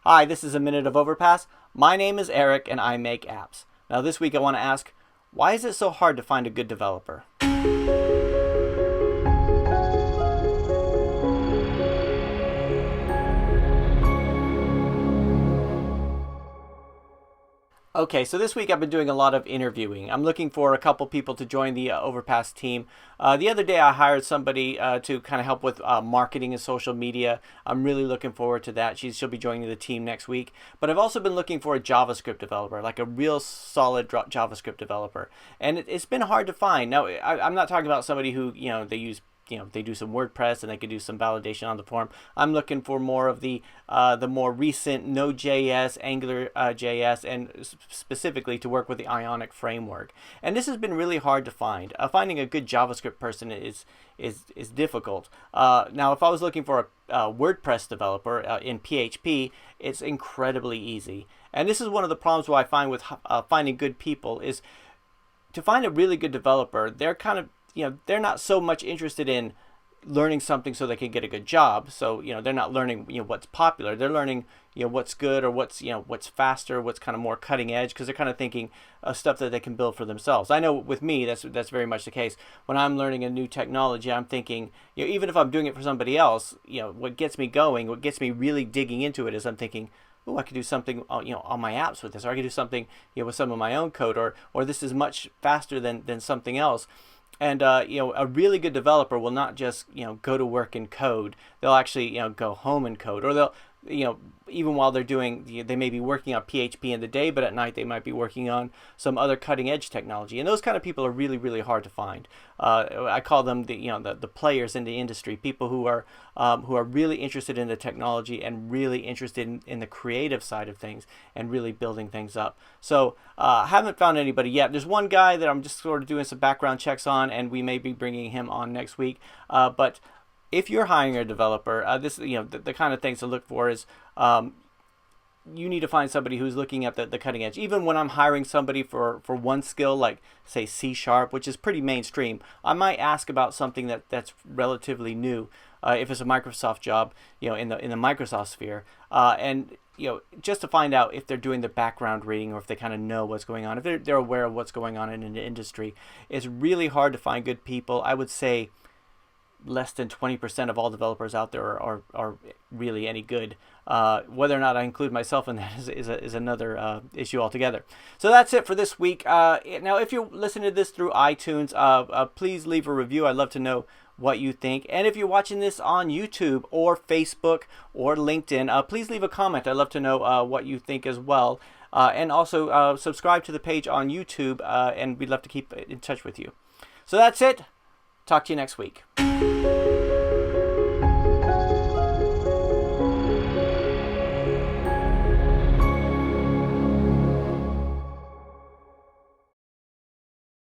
Hi, this is A Minute of Overpass. My name is Eric and I make apps. Now this week I want to ask, why is it so hard to find a good developer? Okay, so this week I've been doing a lot of interviewing. I'm looking for a couple people to join the Overpass team. The other day I hired somebody to kind of help with marketing and social media. I'm really looking forward to that. She'll be joining the team next week. But I've also been looking for a JavaScript developer, like a real solid JavaScript developer. And it's been hard to find. Now, I'm not talking about somebody who, they do some WordPress and they could do some validation on the form. I'm looking for more of the more recent Node.js, AngularJS, and specifically to work with the Ionic framework. And this has been really hard to find. Finding a good JavaScript person is difficult. Now, if I was looking for a WordPress developer in PHP, it's incredibly easy. And this is one of the problems I find with finding good people is to find a really good developer. They're kind of they're not so much interested in learning something so they can get a good job. So, they're not learning, what's popular. They're learning, what's good or what's faster, what's kind of more cutting edge, because they're kind of thinking of stuff that they can build for themselves. I know with me, that's very much the case. When I'm learning a new technology, I'm thinking, even if I'm doing it for somebody else, what gets me going, what gets me really digging into it is I'm thinking, oh, I could do something, on my apps with this, or I could do something, with some of my own code, or this is much faster than something else. And a really good developer will not just go to work and code. They'll actually go home and code, or they'll even while they're doing, they may be working on PHP in the day, but at night they might be working on some other cutting edge technology. And those kind of people are really, really hard to find. I call them the players in the industry, people who are really interested in the technology and really interested in the creative side of things and really building things up. So I haven't found anybody yet. There's one guy that I'm just sort of doing some background checks on, and we may be bringing him on next week. But if you're hiring a developer, this the kind of things to look for is you need to find somebody who's looking at the cutting edge. Even when I'm hiring somebody for one skill, like say C#, which is pretty mainstream, I might ask about something that's relatively new. If it's a Microsoft job, in the Microsoft sphere, and just to find out if they're doing the background reading or if they kind of know what's going on, if they're aware of what's going on in the industry. It's really hard to find good people. I would say less than 20% of all developers out there are really any good. Whether or not I include myself in that is another issue altogether. So that's it for this week. Now, if you're listening to this through iTunes, please leave a review. I'd love to know what you think. And if you're watching this on YouTube or Facebook or LinkedIn, please leave a comment. I'd love to know what you think as well. And also subscribe to the page on YouTube, and we'd love to keep in touch with you. So that's it. Talk to you next week.